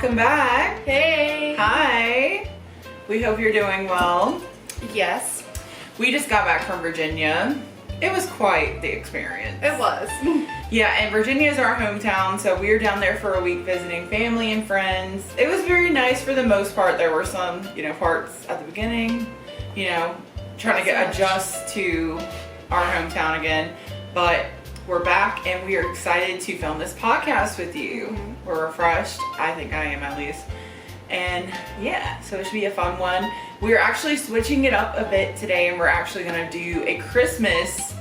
welcome back. Hey. Hi. We hope you're doing well. Yes. We just got back from Virginia. It was quite the experience. It was. Yeah, and Virginia is our hometown, so we were down there for a week visiting family and friends. It was very nice for the most part. There were some, parts at the beginning, trying to adjust to our hometown again. But we're back and we are excited to film this podcast with you. Mm-hmm. We're refreshed. I think I am at least. And yeah, so it should be a fun one. We're actually switching it up a bit today, and we're actually going to do a Christmas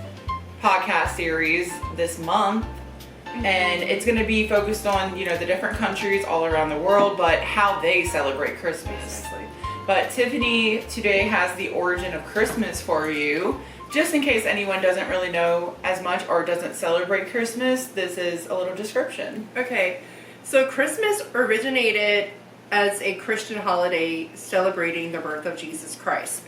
podcast series this month. Mm-hmm. And it's going to be focused on, the different countries all around the world, but how they celebrate Christmas. Exactly. But Tiffany today has the origin of Christmas for you. Just in case anyone doesn't really know as much or doesn't celebrate Christmas, this is a little description. Okay, so Christmas originated as a Christian holiday celebrating the birth of Jesus Christ,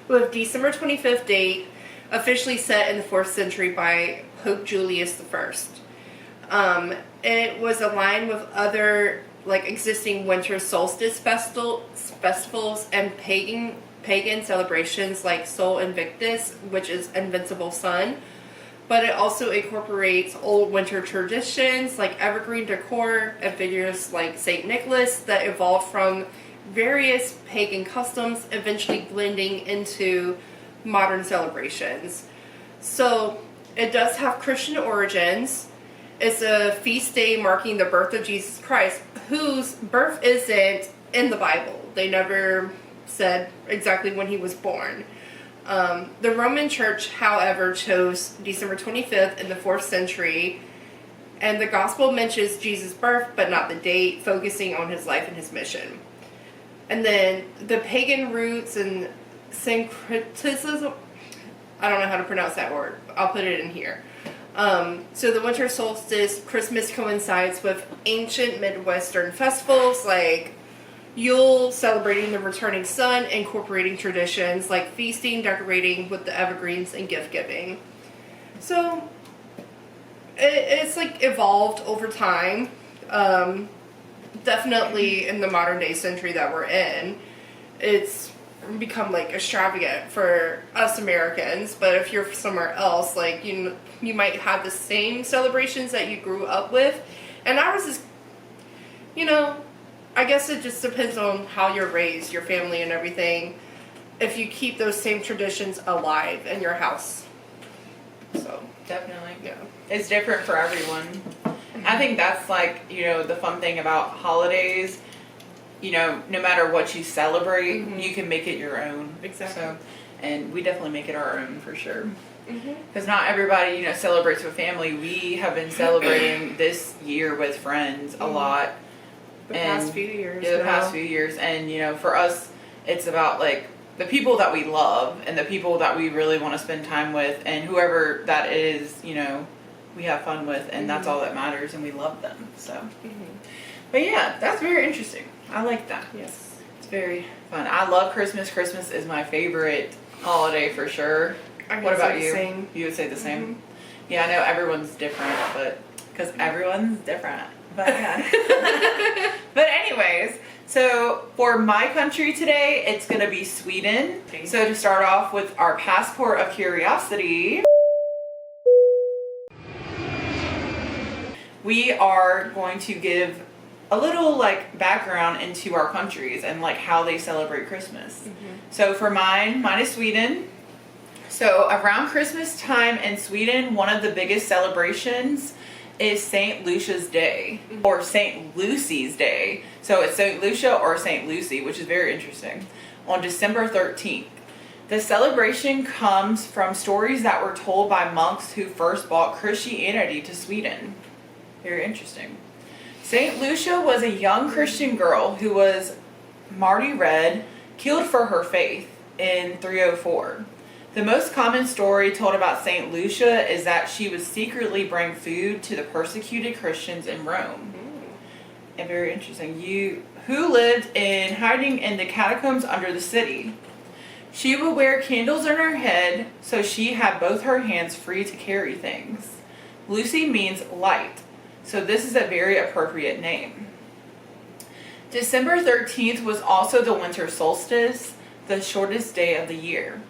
with December 25th date officially set in the 4th century by Pope Julius I. It was aligned with other existing winter solstice festivals and pagan celebrations like Sol Invictus, which is Invincible Sun, but it also incorporates old winter traditions like evergreen decor and figures like St. Nicholas that evolved from various pagan customs, eventually blending into modern celebrations. So it does have Christian origins. It's a feast day marking the birth of Jesus Christ, whose birth isn't in the Bible. They never said exactly when he was born. The Roman Church, however, chose December 25th in the 4th century, and the Gospel mentions Jesus' birth, but not the date, focusing on his life and his mission. And then the pagan roots and syncretism, I don't know how to pronounce that word. I'll put it in here. So the winter solstice, Christmas coincides with ancient Midwestern festivals like Yule, celebrating the returning sun, incorporating traditions like feasting, decorating with the evergreens, and gift giving. So it's evolved over time. Definitely in the modern day century that we're in, it's become extravagant for us Americans. But if you're somewhere else, you might have the same celebrations that you grew up with, and ours is, I guess it just depends on how you're raised, your family and everything, if you keep those same traditions alive in your house. So Definitely. yeah, It's different for everyone. Mm-hmm. I think that's the fun thing about holidays. No matter what you celebrate, mm-hmm. you can make it your own. Exactly. So, and we definitely make it our own for sure. Because mm-hmm. not everybody, celebrates with family. We have been celebrating this year with friends a lot. The past few years. Yeah, the past few years. And, for us, it's about, the people that we love and the people that we really want to spend time with. And whoever that is, we have fun with. And mm-hmm. that's all that matters. And we love them. So, mm-hmm. But, yeah, that's very interesting. I like that. Yes. It's very fun. I love Christmas. Christmas is my favorite holiday for sure. What about you? Same. You would say the same? Mm-hmm. Yeah, I know everyone's different, but because everyone's different. But yeah. But anyways, so for my country today, it's going to be Sweden. Okay. So to start off with our passport of curiosity, we are going to give a little background into our countries and how they celebrate Christmas. Mm-hmm. So for mine is Sweden. So around Christmas time in Sweden, one of the biggest celebrations is St. Lucia's Day, or St. Lucy's Day. So it's St. Lucia or St. Lucy, which is very interesting, on December 13th. The celebration comes from stories that were told by monks who first brought Christianity to Sweden. Very interesting. St. Lucia was a young Christian girl who was martyred, killed for her faith in 304. The most common story told about St. Lucia is that she would secretly bring food to the persecuted Christians in Rome. And very interesting. Who lived in hiding in the catacombs under the city. She would wear candles on her head, so she had both her hands free to carry things. Lucy means light, so this is a very appropriate name. December 13th was also the winter solstice, the shortest day of the year.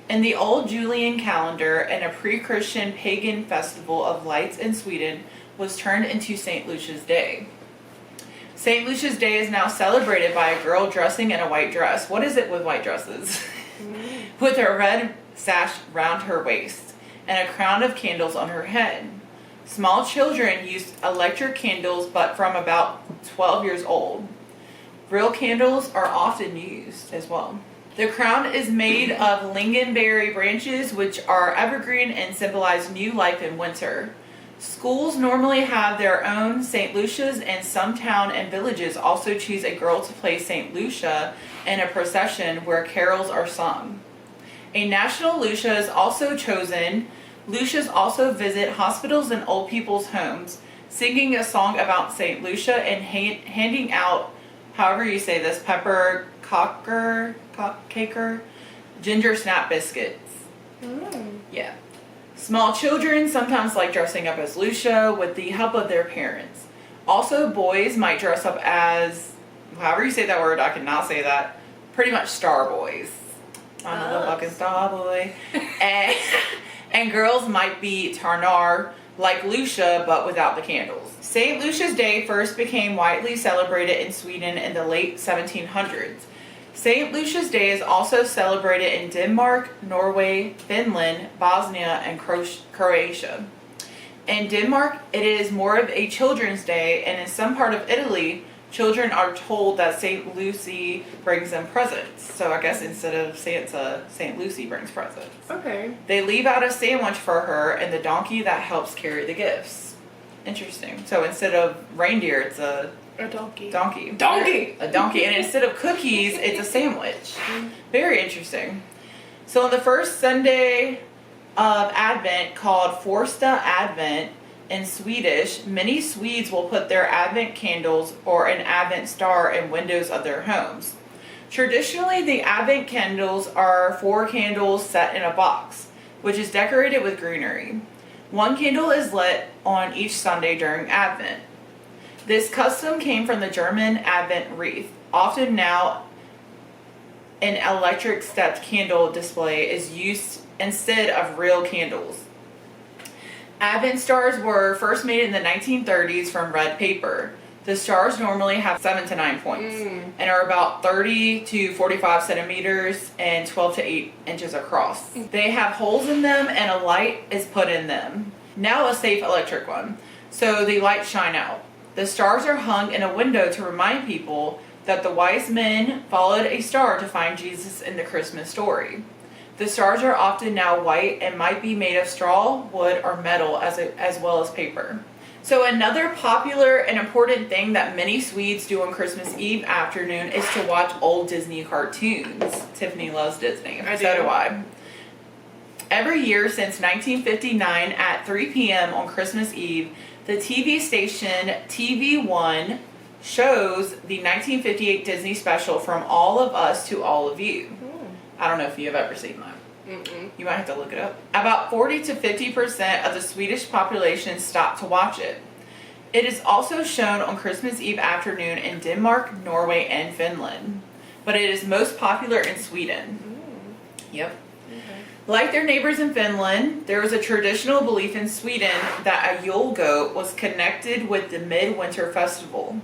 In the old Julian calendar, and a pre-Christian pagan festival of lights in Sweden was turned into St. Lucia's Day. St. Lucia's Day is now celebrated by a girl dressing in a white dress. What is it with white dresses? With a red sash round her waist and a crown of candles on her head. Small children use electric candles, but from about 12 years old. Real candles are often used as well. The crown is made of lingonberry branches, which are evergreen and symbolize new life in winter. Schools normally have their own St. Lucia's, and some town and villages also choose a girl to play St. Lucia in a procession where carols are sung. A national Lucia is also chosen. Lucias also visit hospitals and old people's homes, singing a song about St. Lucia and handing out, however you say this, pepper caker, ginger snap biscuits. Yeah. Small children sometimes like dressing up as Lucia with the help of their parents. Also, boys might dress up as, however you say that word, I cannot say that, pretty much star boys. I'm a fucking star boy. And girls might be tarnar, like Lucia, but without the candles. St. Lucia's Day first became widely celebrated in Sweden in the late 1700s. St. Lucia's Day is also celebrated in Denmark, Norway, Finland, Bosnia, and Croatia. In Denmark, it is more of a children's day, and in some part of Italy, children are told that St. Lucy brings them presents. So I guess instead of Santa, St. Lucy brings presents. Okay. They leave out a sandwich for her and the donkey that helps carry the gifts. Interesting. So instead of reindeer, it's a donkey. A donkey. And instead of cookies, it's a sandwich. Very interesting. So on the first Sunday of Advent, called Första Advent in Swedish, many Swedes will put their Advent candles or an Advent star in windows of their homes. Traditionally, the Advent candles are 4 candles set in a box, which is decorated with greenery. 1 candle is lit on each Sunday during Advent. This custom came from the German Advent wreath. Often now, an electric stepped candle display is used instead of real candles. Advent stars were first made in the 1930s from red paper. The stars normally have 7 to 9 points and are about 30 to 45 centimeters and 12 to 8 inches across. They have holes in them and a light is put in them. Now a safe electric one, so the lights shine out. The stars are hung in a window to remind people that the wise men followed a star to find Jesus in the Christmas story. The stars are often now white and might be made of straw, wood, or metal as well as paper. So another popular and important thing that many Swedes do on Christmas Eve afternoon is to watch old Disney cartoons. Tiffany loves Disney. So do I. Every year since 1959 at 3 p.m. on Christmas Eve, the TV station TV1 shows the 1958 Disney special From All of Us to All of You. I don't know if you have ever seen that. You might have to look it up. About 40 to 50% of the Swedish population stop to watch it. It is also shown on Christmas Eve afternoon in Denmark, Norway, and Finland. But it is most popular in Sweden. Yep. Okay. Like their neighbors in Finland, there was a traditional belief in Sweden that a Yule goat was connected with the midwinter festival.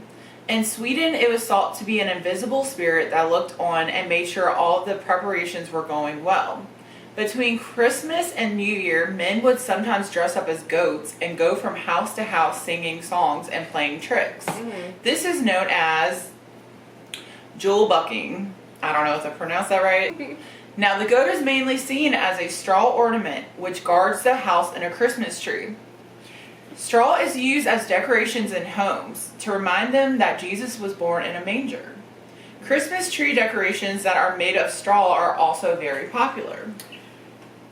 In Sweden, it was thought to be an invisible spirit that looked on and made sure all of the preparations were going well. Between Christmas and New Year, men would sometimes dress up as goats and go from house to house singing songs and playing tricks. This is known as julbucking. I don't know if I pronounced that right. Now, the goat is mainly seen as a straw ornament which guards the house and a Christmas tree. Straw is used as decorations in homes to remind them that Jesus was born in a manger. Christmas tree decorations that are made of straw are also very popular.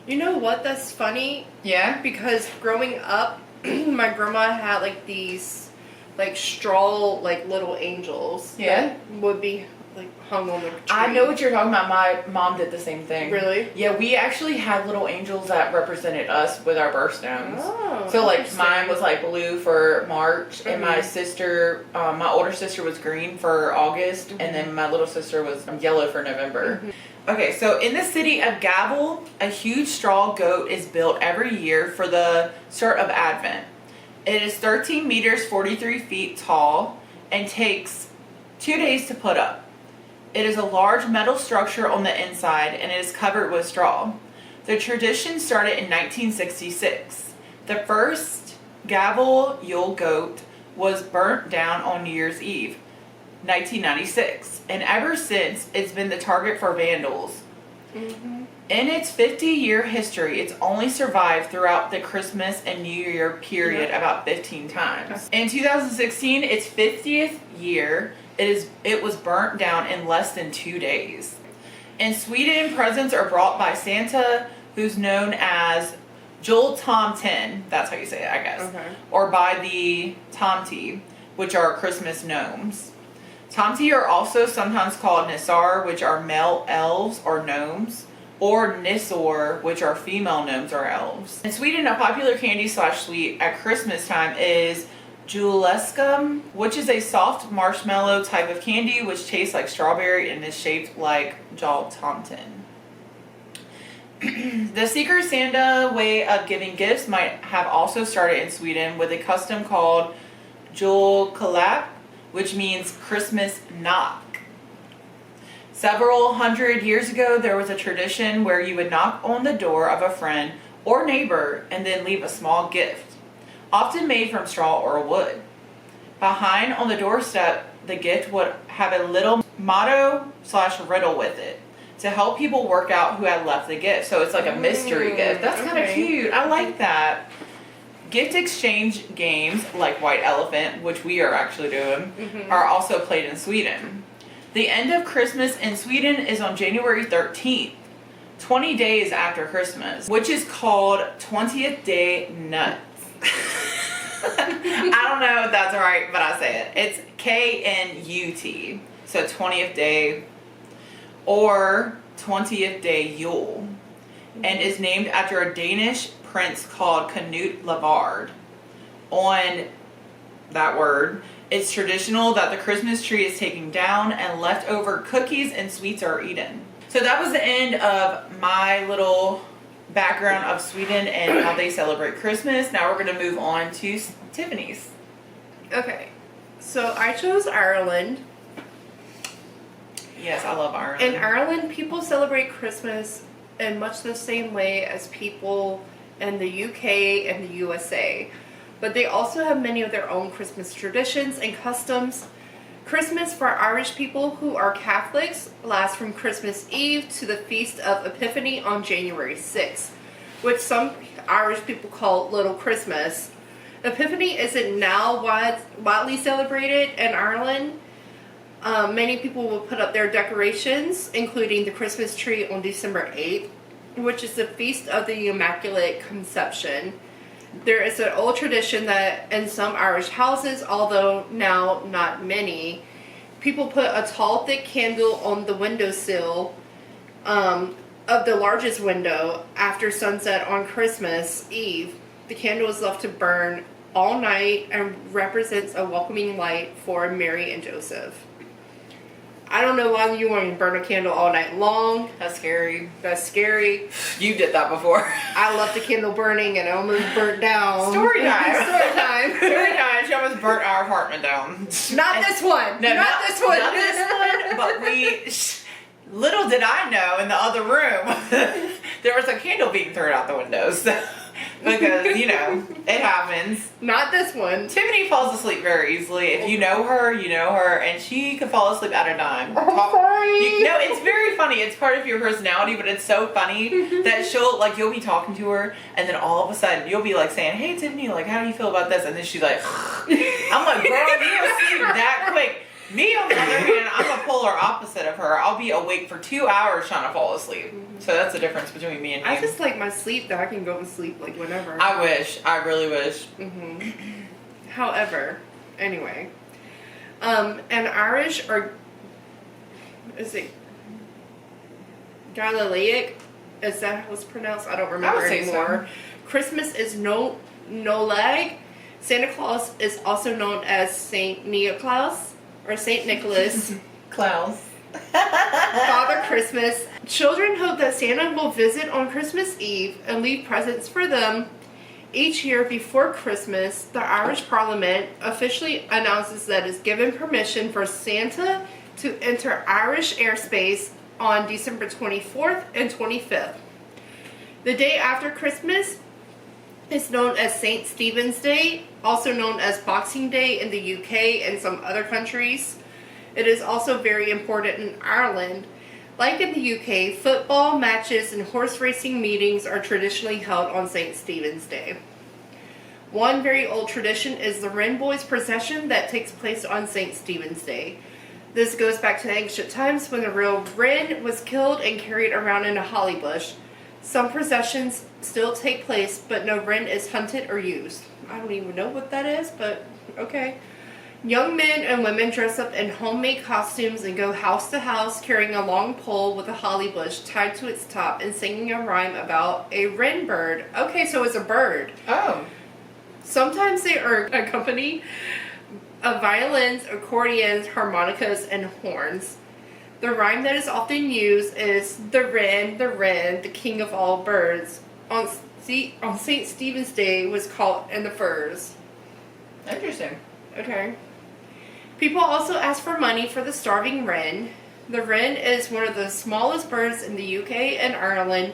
You know what? That's funny. Yeah? Because growing up, my grandma had like these like straw like little angels. Yeah? That would be like hung on the tree. I know what you're talking about. My mom did the same thing. Really? Yeah, we actually had little angels that represented us with our birthstones. Oh, so like mine was like blue for March, and my Mhm. sister, my older sister was green for August, Mhm. and then my little sister was yellow for November. Mhm. Okay, so in the city of Gavel, a huge straw goat is built every year for the start of Advent. It is 13 meters, 43 feet tall, and takes 2 days to put up. It is a large metal structure on the inside, and it is covered with straw. The tradition started in 1966. The first Gavel Yule goat was burnt down on New Year's Eve, 1996, and ever since it's been the target for vandals. Mm-hmm. In its 50-year history, it's only survived throughout the Christmas and New Year period about 15 times. In 2016, its 50th year, it was burnt down in less than 2 days. In Sweden, presents are brought by Santa, who's known as tomten, that's how you say it, I guess, Okay. or by the tomte, which are Christmas gnomes. Tomte are also sometimes called Nisar, which are male elves or gnomes, or Nissor, which are female gnomes or elves. In Sweden, a popular candy/sweet at Christmas time is juleskum, which is a soft marshmallow type of candy which tastes like strawberry and is shaped like tomten. The Secret Santa way of giving gifts might have also started in Sweden with a custom called julklapp, which means Christmas knock. Several hundred years ago, there was a tradition where you would knock on the door of a friend or neighbor and then leave a small gift, often made from straw or wood. Behind on the doorstep, the gift would have a little motto/riddle with it to help people work out who had left the gift. So it's like a mystery gift. That's kind of okay. cute. I like that. Gift exchange games like White Elephant, which we are actually doing, Mhm. are also played in Sweden. The end of Christmas in Sweden is on January 13th, 20 days after Christmas, which is called 20th Day Nuts. I don't know if that's right, but I say it. It's KNUT, so 20th Day, or 20th Day Yule, and is named after a Danish prince called Canute Lavard. On that word, it's traditional that the Christmas tree is taken down and leftover cookies and sweets are eaten. So that was the end of my little background of Sweden and how they celebrate Christmas. Now we're going to move on to Tiffany's. Okay, so I chose Ireland. Yes, I love Ireland. In Ireland, people celebrate Christmas in much the same way as people in the UK and the USA. But they also have many of their own Christmas traditions and customs. Christmas for Irish people who are Catholics lasts from Christmas Eve to the Feast of Epiphany on January 6th, which some Irish people call Little Christmas. Epiphany isn't now widely celebrated in Ireland. Many people will put up their decorations, including the Christmas tree on December 8th, which is the Feast of the Immaculate Conception. There is an old tradition that in some Irish houses, although now not many, people put a tall, thick candle on the windowsill of the largest window after sunset on Christmas Eve. The candle is left to burn all night and represents a welcoming light for Mary and Joseph. I don't know why you want to burn a candle all night long. That's scary. That's scary. You did that before. I left the candle burning and it almost burnt down. Story time. Story time. Story time. She almost burnt our apartment down. Not this one. No, not this one. Not this one. But little did I know in the other room, there was a candle being thrown out the windows. Because, it happens. Not this one. Tiffany falls asleep very easily. If you know her, and she could fall asleep at a dime. Sorry. No, it's very funny. It's part of your personality, but it's so funny that you'll be talking to her, and then all of a sudden, you'll be like saying, "Hey, Tiffany, how do you feel about this?" And then she's like, I'm like, girl, you asleep that quick. Me, on the other hand, I'm a polar opposite of her. I'll be awake for 2 hours trying to fall asleep. So that's the difference between me and you. I just like my sleep that I can go to sleep whenever. I wish. I really wish. However, anyway, an Irish or is it Galileic? Is that how it's pronounced? I don't remember anymore. So. Christmas is Nolag. Santa Claus is also known as Saint Nicholas or Saint Nicholas. Klaus. Father Christmas. Children hope that Santa will visit on Christmas Eve and leave presents for them. Each year before Christmas, the Irish Parliament officially announces that it's given permission for Santa to enter Irish airspace on December 24th and 25th. The day after Christmas is known as St. Stephen's Day, also known as Boxing Day in the UK and some other countries. It is also very important in Ireland. Like in the UK, football matches and horse racing meetings are traditionally held on St. Stephen's Day. One very old tradition is the Wren Boys procession that takes place on St. Stephen's Day. This goes back to ancient times when the real wren was killed and carried around in a holly bush. Some processions still take place, but no wren is hunted or used. I don't even know what that is, but okay. Young men and women dress up in homemade costumes and go house to house carrying a long pole with a holly bush tied to its top and singing a rhyme about a wren bird. Okay, so it's a bird. Oh. Sometimes they are accompanied of violins, accordions, harmonicas, and horns. The rhyme that is often used is the wren, the king of all birds. On St. Stephen's Day was caught in the furs. Interesting. Okay. People also ask for money for the starving wren. The wren is one of the smallest birds in the UK and Ireland,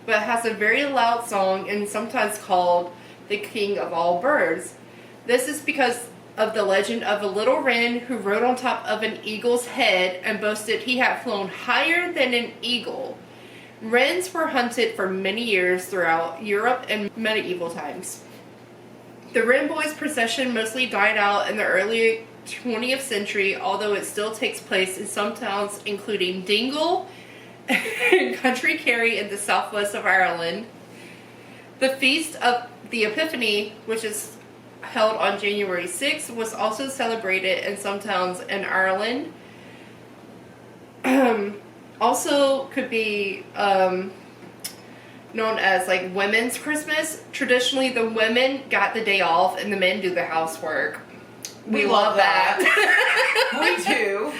but has a very loud song and sometimes called the king of all birds. This is because of the legend of a little wren who rode on top of an eagle's head and boasted he had flown higher than an eagle. Wrens were hunted for many years throughout Europe in medieval times. The Wren Boys procession mostly died out in the early 20th century, although it still takes place in some towns including Dingle and County Kerry in the southwest of Ireland. The Feast of the Epiphany, which is held on January 6th, was also celebrated in some towns in Ireland. Also could be known as like Women's Christmas. Traditionally, the women got the day off and the men do the housework. We love that. We do.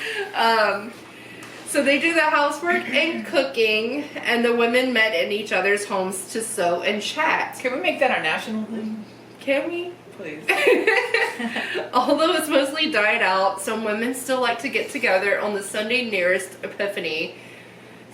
So they do the housework and cooking, and the women met in each other's homes to sew and chat. Can we make that our national thing? Can we? Please. Although it's mostly died out, some women still like to get together on the Sunday nearest Epiphany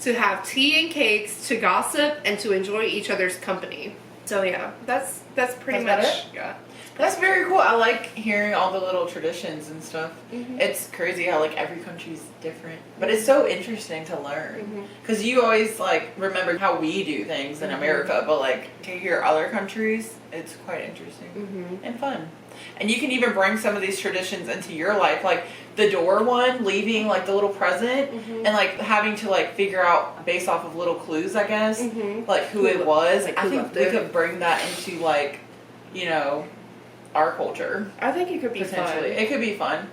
to have tea and cakes, to gossip, and to enjoy each other's company. So yeah, that's pretty much it? Yeah. That's very cool. I like hearing all the little traditions and stuff. Mm-hmm. It's crazy how like every country's different, but it's so interesting to learn because you always like remember how we do things in America, but like to hear other countries, it's quite interesting and fun. And you can even bring some of these traditions into your life, like the door one, leaving like the little present and like having to like figure out based off of little clues, I guess, like who it was. Like I think we could bring that into like, you know, our culture. I think it could be potentially. fun. It could be fun.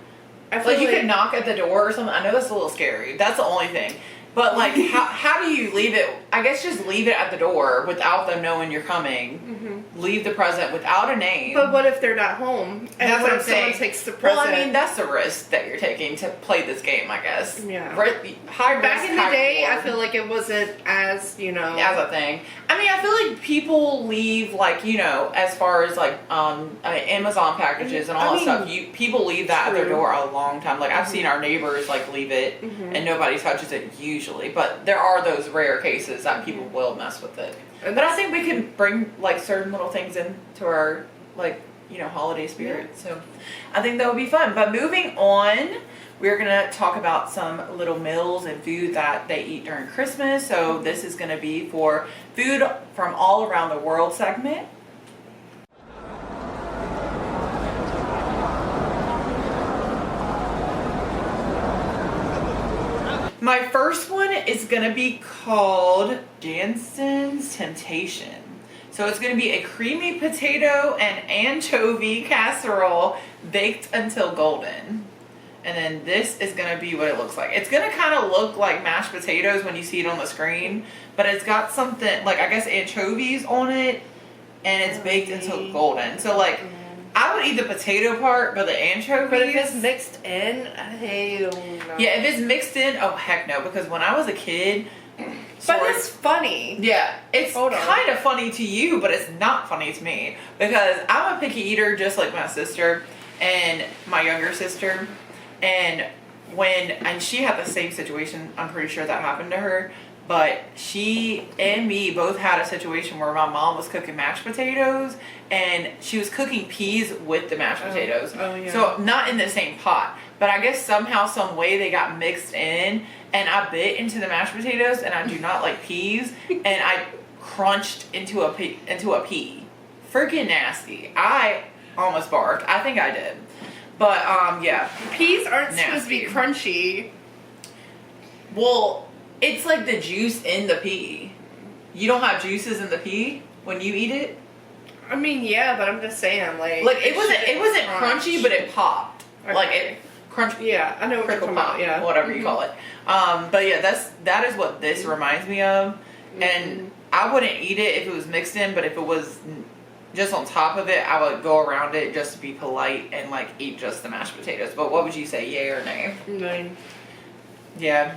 I feel like you could knock at the door or something. I know that's a little scary. That's the only thing. But like, how do you leave it? I guess just leave it at the door without them knowing you're coming. Leave the present without a name. But what if they're not home? And that's what what if I'm saying. someone takes the present? Well, I mean, that's the risk that you're taking to play this game, I guess. Yeah. High risk, Back in the high day, reward. I feel like it wasn't as, you know. As a thing. I mean, I feel like people leave, like, you know, as far as like Amazon packages and all that stuff. People leave that at their door a long time. Like I've seen our neighbors like leave it and nobody touches it usually. But there are those rare cases that people will mess with it. But I think we can bring like certain little things into our like, you know, holiday spirit. Yeah. So I think that would be fun. But moving on, we're going to talk about some little meals and food that they eat during Christmas. So this is going to be for food from all around the world segment. My first one is going to be called Jansen's Temptation. So it's going to be a creamy potato and anchovy casserole baked until golden. and then this is gonna be what it looks like. It's gonna kind of look like mashed potatoes when you see it on the screen, but it's got something like, I guess, anchovies on it, and it's baked into golden. So like, I would eat the potato part, but the anchovies. But if it's mixed in, hell no. Yeah, if it's mixed in, oh heck no. Because when I was a kid, but it's funny. Yeah, it's kind of funny to you, but it's not funny to me because I'm a picky eater, just like my sister and my younger sister. And she had the same situation. I'm pretty sure that happened to her. But she and me both had a situation where my mom was cooking mashed potatoes and she was cooking peas with the mashed potatoes. Oh, yeah. So not in the same pot, but I guess somehow, some way they got mixed in, and I bit into the mashed potatoes, and I do not like peas, and I crunched into a pea. Freaking nasty. I almost barked. I think I did. But yeah. Peas aren't supposed to be crunchy. Well, it's like the juice in the pea. You don't have juices in the pea when you eat it? I mean, yeah, but I'm just saying, like it wasn't crunchy, but it popped. Okay. Like it crunched. Yeah, I know what you're talking about. Yeah, whatever you call it. But yeah, that is what this reminds me of. And I wouldn't eat it if it was mixed in, but if it was just on top of it, I would go around it just to be polite and like eat just the mashed potatoes. But what would you say, yay or nay? Nay. Yeah.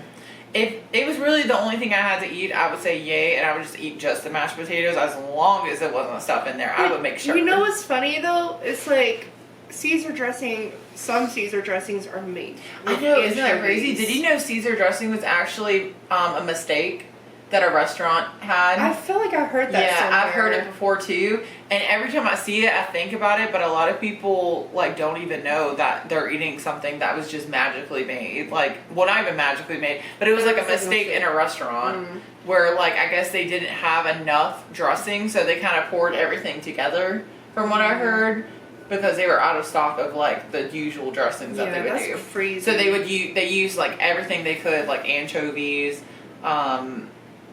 If it was really the only thing I had to eat, I would say yay, and I would just eat just the mashed potatoes as long as it wasn't stuff in there. I would make sure. You know what's funny though? It's like Caesar dressing. Some Caesar dressings are made. I know, isn't that crazy? Did you know Caesar dressing was actually a mistake that a restaurant had? I feel like I heard that. Yeah, somewhere. I've heard it before too. And every time I see it, I think about it. But a lot of people like don't even know that they're eating something that was just magically made. Like, well, not even magically made, but it was like a mistake in a restaurant where, like, I guess they didn't have enough dressing, so they kind of poured everything together. From what I heard, because they were out of stock of like the usual dressings that they would do. Crazy. So they used like everything they could, like anchovies,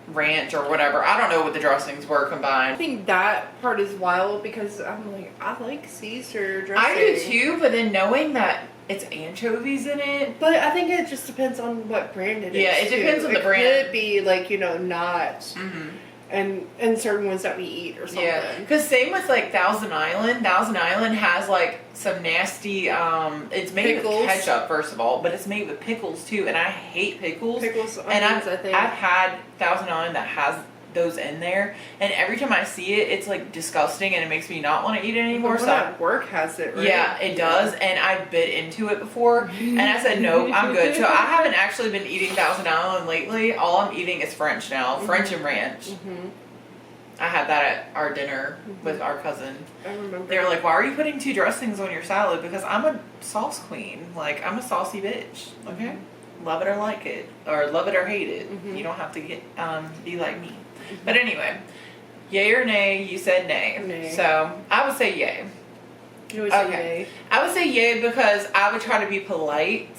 ranch or whatever. I don't know what the dressings were combined. I think that part is wild because I'm like, I like Caesar dressing. I do too, but then knowing that it's anchovies in it. But I think it just depends on what brand it is. Yeah, it depends on the brand. It could be like, not, and certain ones that we eat or something. Yeah, because same with like Thousand Island. Thousand Island has like some nasty, it's made Pickles. with ketchup first of all, but it's made with pickles too, and I hate pickles. Pickles, and onions, I think. I've had Thousand Island that has those in there, and every time I see it, it's like disgusting, and it makes me not want to eat it anymore. The one at work has it, right? Yeah, it does, and I bit into it before, and I said no, I'm good. So I haven't actually been eating Thousand Island lately. All I'm eating is French now, French and ranch. I had that at our dinner with our cousin. I remember. They were like, why are you putting 2 dressings on your salad? Because I'm a sauce queen. Like, I'm a saucy bitch. Okay? Love it or like it. Or love it or hate it. You don't have to get be like me. But anyway, yay or nay, you said nay. Nay. So, I would say yay. You would say yay. I would say yay because I would try to be polite,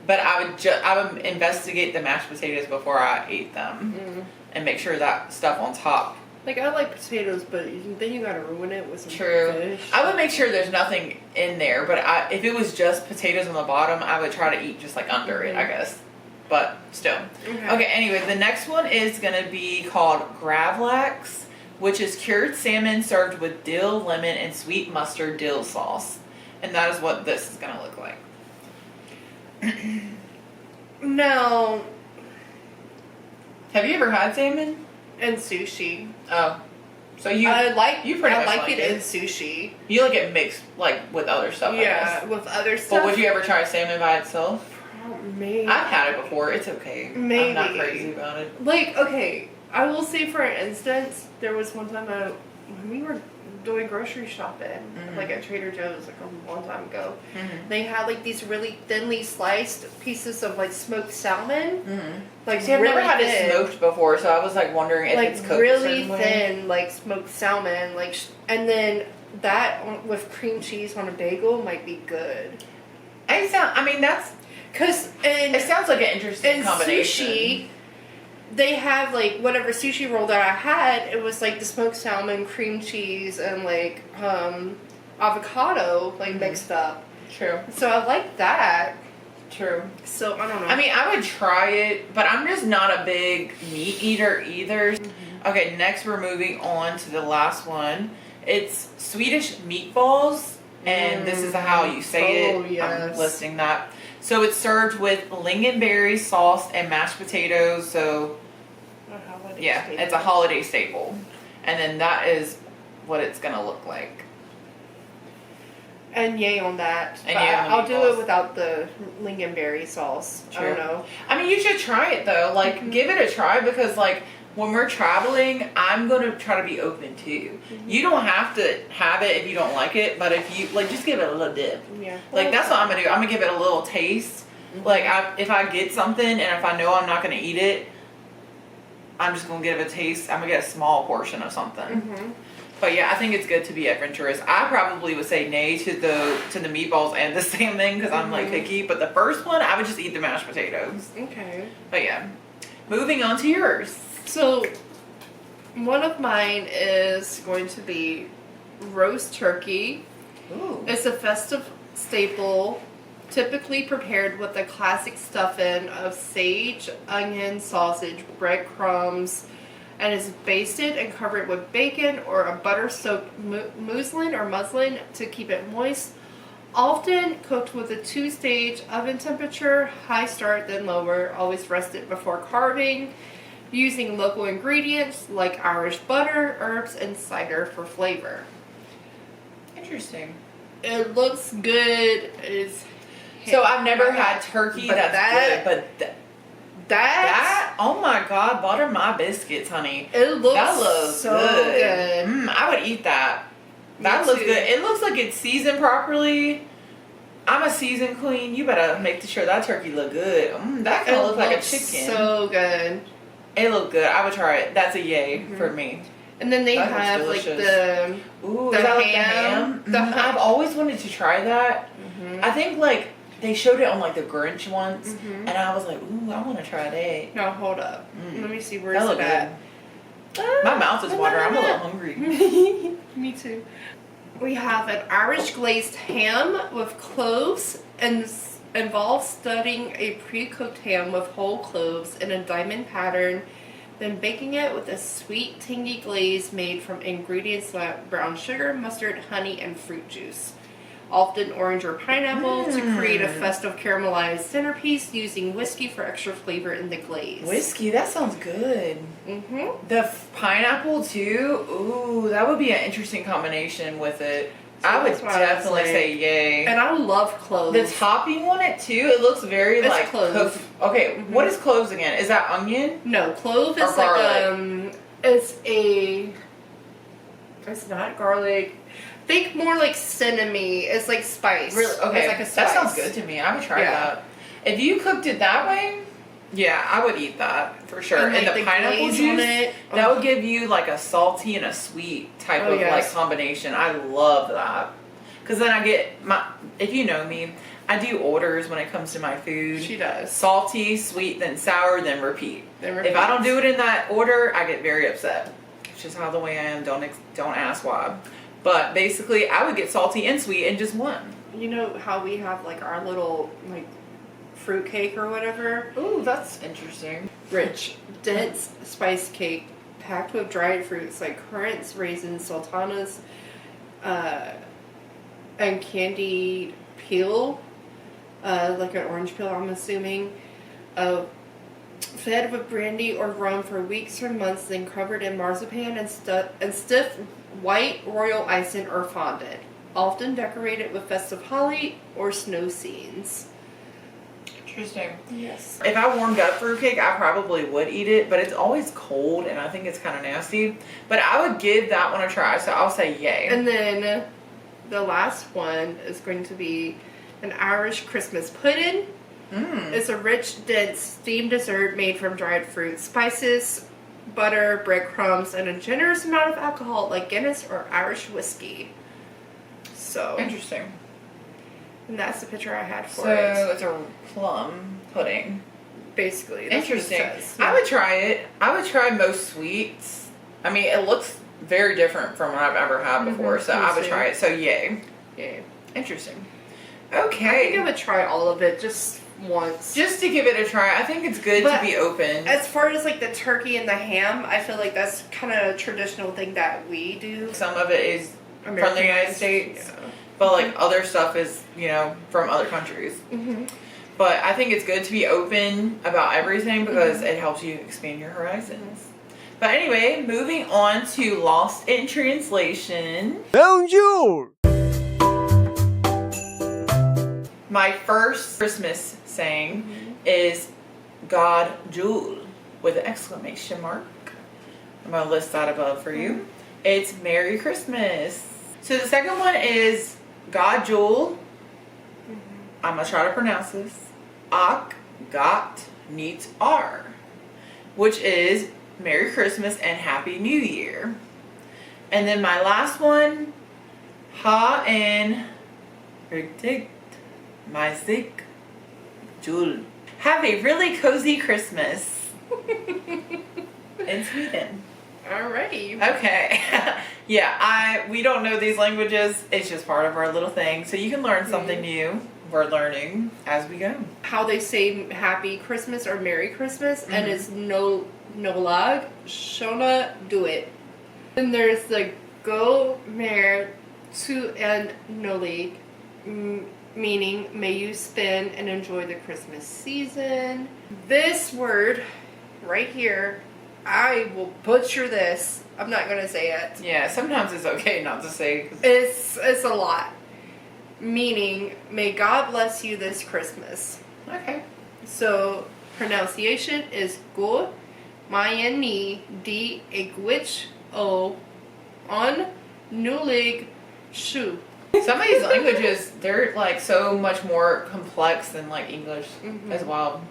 but I would investigate the mashed potatoes before I ate them. And make sure that stuff on top. Like, I like potatoes, but then you gotta ruin it with some fish. I would make sure there's nothing in there, but if it was just potatoes on the bottom, I would try to eat just like under it, I guess. But still. Okay, anyway, the next one is going to be called gravlax, which is cured salmon served with dill, lemon, and sweet mustard dill sauce. And that is what this is going to look like. No. Have you ever had salmon? And sushi. Oh. So you I like it in sushi. You like it mixed like with other stuff, I guess. With other stuff. But would you ever try salmon by itself? Maybe. I've had it before. It's okay. Maybe. I'm not crazy about it. Like, okay, I will say for instance, there was one time when we were doing grocery shopping, like at Trader Joe's, like a long time ago. They had like these really thinly sliced pieces of like smoked salmon. Like, see, I've really never had thin. it smoked before, so I was like wondering if like it's cooked really a certain thin, way. like smoked salmon, like, and then that with cream cheese on a bagel might be good. I mean, that's because it sounds like an interesting in combination. Sushi, they have like whatever sushi roll that I had. It was like the smoked salmon, cream cheese, and like avocado like mixed up. True. So I like that. True. So I don't know. I mean, I would try it, but I'm just not a big meat eater either. Okay, next we're moving on to the last one. It's Swedish meatballs, and this is how you say it. Yes. I'm listing that. So it's served with lingonberry sauce and mashed potatoes. So yeah, it's a holiday staple. And then that is what it's gonna look like. And yay on that. And But yay on the I'll do meatballs. it without the lingonberry sauce. I don't know. I mean, you should try it though. Like, give it a try because, like, when we're traveling, I'm gonna try to be open too. You don't have to have it if you don't like it, but if you like, just give it a little dip. Yeah. Like, that's what I'm gonna do. I'm gonna give it a little taste. Like, if I get something and if I know I'm not gonna eat it, I'm just gonna give it a taste. I'm gonna get a small portion of something. But yeah, I think it's good to be adventurous. I probably would say nay to the meatballs and the salmon because I'm like picky. But the first one, I would just eat the mashed potatoes. Okay. But yeah, moving on to yours. So, one of mine is going to be roast turkey. Ooh. It's a festive staple, typically prepared with a classic stuffing of sage, onion, sausage, breadcrumbs, and is basted and covered with bacon or a butter-soaked muslin to keep it moist. Often cooked with a 2-stage oven temperature, high start then lower, always rested before carving, using local ingredients like Irish butter, herbs, and cider for flavor. Interesting. It looks good. It's So I've never had turkey But that's good, but that oh my god, butter my biscuits, honey. it looks That looks so good. good. I would eat that. Me That looks too. good. It looks like it's seasoned properly. I'm a seasoned queen. You better make sure that turkey look good. That kind It of looks like a looks chicken. so good. It looked good. I would try it. That's a yay for me. And then they That looks have like delicious. Ooh, the is that like ham. the ham? I've always wanted to try that. Mhm. I think like they showed it on like the Grinch once, and I was like, ooh, I want to try that. No, hold up. Let me see where's That looked that. My mouth is watering. I'm a little hungry. Me too. We have an Irish glazed ham with cloves and involves studding a pre-cooked ham with whole cloves in a diamond pattern, then baking it with a sweet, tangy glaze made from ingredients like brown sugar, mustard, honey, and fruit juice. Often orange or pineapple to create a festive caramelized centerpiece using whiskey for extra flavor in the glaze. Whiskey, that sounds good. Mm-hmm. The pineapple too. Ooh, that would be an interesting combination with it. So I would that's why I was definitely like- say yay. And I love cloves. The topping on it too, it looks very It's like cloves. cooked. Okay, what is cloves again? Is that onion? No, clove Or is like garlic? it's not garlic. Think more like cinnamon. It's like spice. Really? Okay, It's like a spice. that sounds good to me. I would try Yeah. that. If you cooked it that way, yeah, I would eat that for sure. And, And, like, the the pineapple glaze juice, on it. that Oh. would give you like a salty and a sweet type Oh, of yes. like combination. I love that. Because then I get if you know me, I do orders when it comes to my food. She does. Salty, sweet, then sour, then repeat. Then If I don't do it in that order, I get very upset. It's just how the way I am. Don't ask why. But basically, I would get salty and sweet in just one. You know how we have like our little like fruit cake or whatever? Ooh, that's interesting. Rich, dense spice cake packed with dried fruits like currants, raisins, sultanas, and candied peel, like an orange peel, I'm assuming. Fed with brandy or rum for weeks or months, then covered in marzipan and stiff white royal icing or fondant. Often decorated with festive holly or snow scenes. Interesting. Yes. If I warmed up fruitcake, I probably would eat it, but it's always cold and I think it's kind of nasty. But I would give that one a try, so I'll say yay. And then the last one is going to be an Irish Christmas pudding. It's a rich, dense, steamed dessert made from dried fruits, spices, butter, breadcrumbs, and a generous amount of alcohol like Guinness or Irish whiskey. So, Interesting. and that's the picture I had for So it. it's a plum pudding. Basically, that's Interesting. what it says. I would try it. I would try most sweets. I mean, it looks very different from what I've ever had before, so me I would too. try it. So yay. Yeah. Interesting. I think I Okay. would try all of it just once. Just to give it a try. I think it's good But to be open. as far as like the turkey and the ham, I feel like that's kind of a traditional thing that we do. Some of it is from the United Americanized, States, yeah. but like other stuff is, from other countries. Mm-hmm. But I think it's good to be open about everything because it helps you expand your horizons. But anyway, moving on to Lost in Translation. Bonjour! My first Christmas saying is God Jul with an exclamation mark. I'm going to list that above for you. It's Merry Christmas. So the second one is God Jul. I'm going to try to pronounce this. Ak Got Neat R, which is Merry Christmas and Happy New Year. And then my last one, Ha en Rigtigt Mysik Jul. Have a really cozy Christmas in Sweden. Alrighty. Okay. Yeah, we don't know these languages. It's just part of our little thing. So you can learn something new. We're learning as we go. How they say Happy Christmas or Merry Christmas, and it's no lag, shona do it. And there's the go mer to and nolig, meaning may you spend and enjoy the Christmas season. This word right here, I will butcher this. I'm not gonna say it. Yeah, sometimes it's okay not to say. It's a lot. Meaning, may God bless you this Christmas. Okay. So, pronunciation is go, mayan ni di egwich o on nulig shu. Some of these languages, they're like so much more complex than like English as well.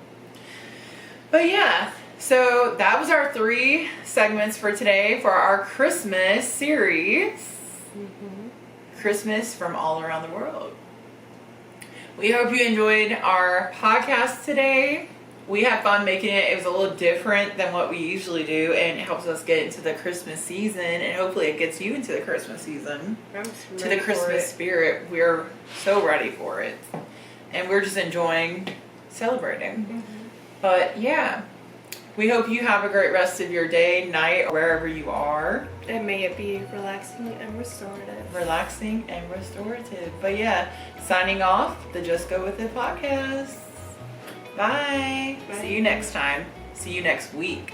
But yeah, so that was our 3 segments for today for our Christmas series. Christmas from all around the world. We hope you enjoyed our podcast today. We had fun making it. It was a little different than what we usually do, and it helps us get into the Christmas season, and hopefully it gets you into the Christmas season, to the Christmas spirit. We're so ready for it, and we're just enjoying celebrating. But yeah, we hope you have a great rest of your day, night, or wherever you are. And may it be relaxing and restorative. Relaxing and restorative. But yeah, signing off the Just Go With It podcast. Bye. Bye. See you next time. See you next week.